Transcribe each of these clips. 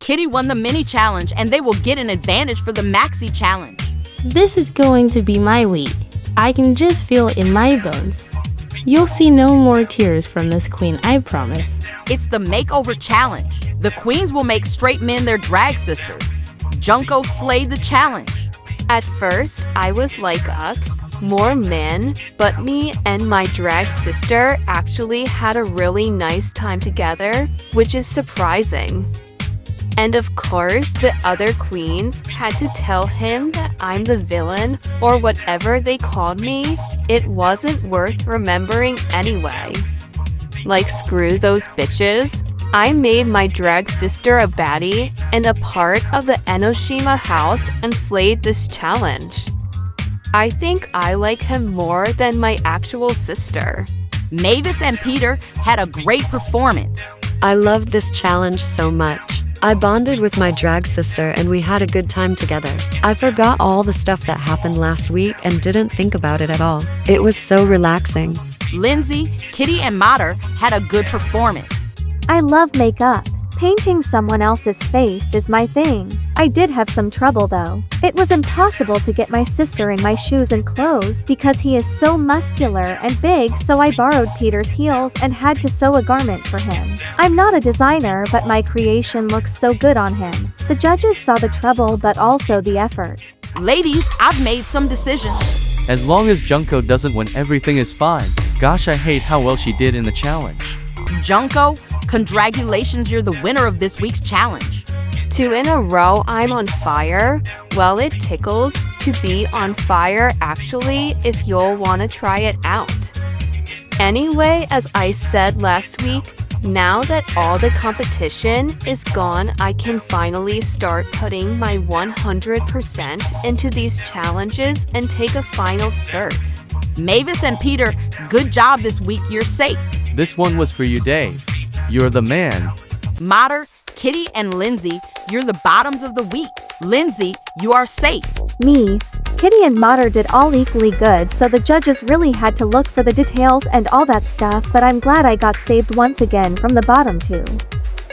Kitty won the mini challenge and they will get an advantage for the maxi challenge. This is going to be my week. I can just feel it in my bones. You'll see no more tears from this queen, I promise. It's the makeover challenge. The queens will make straight men their drag sisters. Junko slayed the challenge. At first, I was like, more men, but me and my drag sister actually had a really nice time together, which is surprising. And of course, the other queens had to tell him that I'm the villain or whatever they called me. It wasn't worth remembering anyway. Like, screw those bitches. I made my drag sister a baddie and a part of the Enoshima house and slayed this challenge. I think I like him more than my actual sister. Mavis and Peter had a great performance. I loved this challenge so much. I bonded with my drag sister and we had a good time together. I forgot all the stuff that happened last week and didn't think about it at all. It was so relaxing. Lindsay, Kitty, and Mater had a good performance. I love makeup. Painting someone else's face is my thing. I did have some trouble though. It was impossible to get my sister in my shoes and clothes because he is so muscular and big, so I borrowed Peter's heels and had to sew a garment for him. I'm not a designer, but my creation looks so good on him. The judges saw the trouble but also the effort. Ladies, I've made some decisions. As long as Junko doesn't win, everything is fine. Gosh, I hate how well she did in the challenge. Junko, congratulations, you're the winner of this week's challenge. 2 in a row, I'm on fire. Well, it tickles to be on fire actually, if you'll want to try it out. Anyway, as I said last week, now that all the competition is gone, I can finally start putting my 100% into these challenges and take a final spurt. Mavis and Peter, good job this week, you're safe. This one was for you, Dave. You're the man. Mater, Kitty, and Lindsay, you're the bottoms of the week. Lindsay, you are safe. Me, Kitty, and Mater did all equally good, so the judges really had to look for the details and all that stuff, but I'm glad I got saved once again from the bottom two.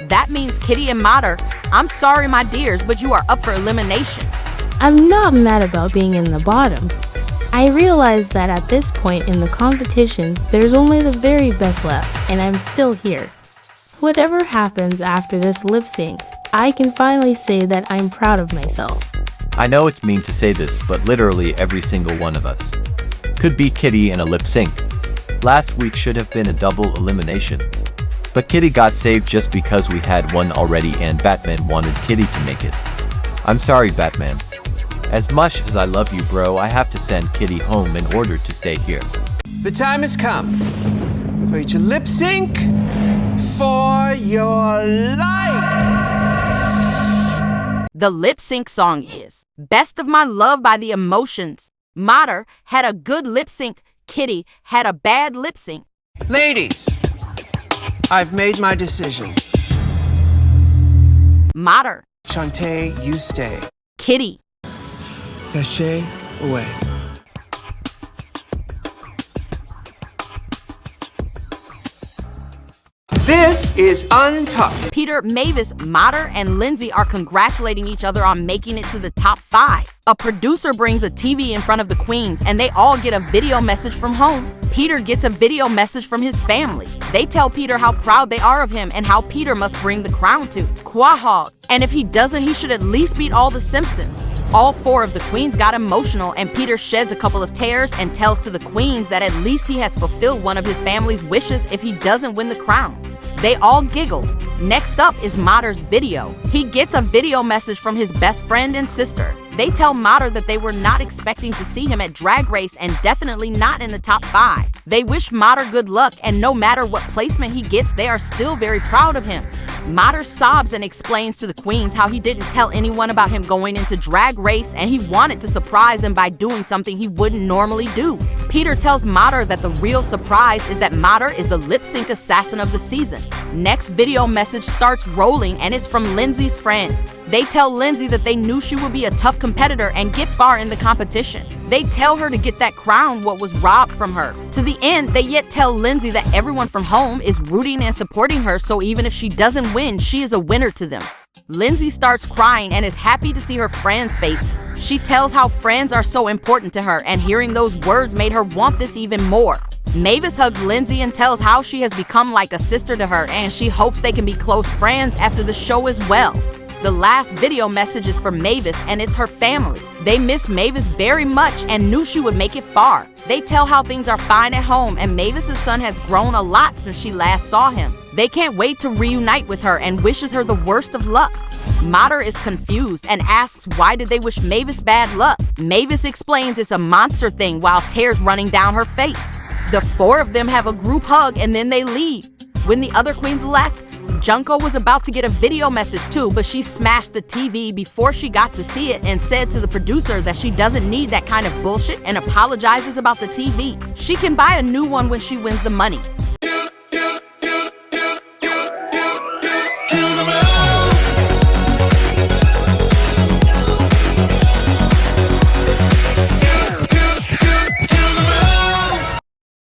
That means Kitty and Mater, I'm sorry my dears, but you are up for elimination. I'm not mad about being in the bottom. I realize that at this point in the competition, there's only the very best left, and I'm still here. Whatever happens after this lip sync, I can finally say that I'm proud of myself. I know it's mean to say this, but literally every single one of us could beat Kitty in a lip sync. Last week should have been a double elimination. But Kitty got saved just because we had one already and Batman wanted Kitty to make it. I'm sorry, Batman. As much as I love you, bro, I have to send Kitty home in order to stay here. The time has come for you to lip sync for your life. The lip sync song is Best of My Love by The Emotions. Mater had a good lip sync. Kitty had a bad lip sync. Ladies, I've made my decision. Mater. Shantae, you stay. Kitty. Sashay away. This is Untucked. Peter, Mavis, Mater, and Lindsay are congratulating each other on making it to the top 5. A producer brings a TV in front of the queens and they all get a video message from home. Peter gets a video message from his family. They tell Peter how proud they are of him and how Peter must bring the crown to Quahog. And if he doesn't, he should at least beat all the Simpsons. All 4 of the queens got emotional and Peter sheds a couple of tears and tells to the queens that at least he has fulfilled one of his family's wishes if he doesn't win the crown. They all giggle. Next up is Mater's video. He gets a video message from his best friend and sister. They tell Mater that they were not expecting to see him at Drag Race and definitely not in the top 5. They wish Mater good luck and no matter what placement he gets, they are still very proud of him. Mater sobs and explains to the queens how he didn't tell anyone about him going into Drag Race and he wanted to surprise them by doing something he wouldn't normally do. Peter tells Mater that the real surprise is that Mater is the lip sync assassin of the season. Next video message starts rolling and it's from Lindsay's friends. They tell Lindsay that they knew she would be a tough competitor and get far in the competition. They tell her to get that crown what was robbed from her. To the end, they yet tell Lindsay that everyone from home is rooting and supporting her, so even if she doesn't win, she is a winner to them. Lindsay starts crying and is happy to see her friends' faces. She tells how friends are so important to her, and hearing those words made her want this even more. Mavis hugs Lindsay and tells how she has become like a sister to her, and she hopes they can be close friends after the show as well. The last video message is for Mavis, and it's her family. They miss Mavis very much and knew she would make it far. They tell how things are fine at home, and Mavis's son has grown a lot since she last saw him. They can't wait to reunite with her and wishes her the worst of luck. Mater is confused and asks why did they wish Mavis bad luck. Mavis explains it's a monster thing while tears running down her face. The four of them have a group hug and then they leave. When the other queens left, Junko was about to get a video message too, but she smashed the TV before she got to see it and said to the producer that she doesn't need that kind of bullshit and apologizes about the TV. She can buy a new one when she wins the money.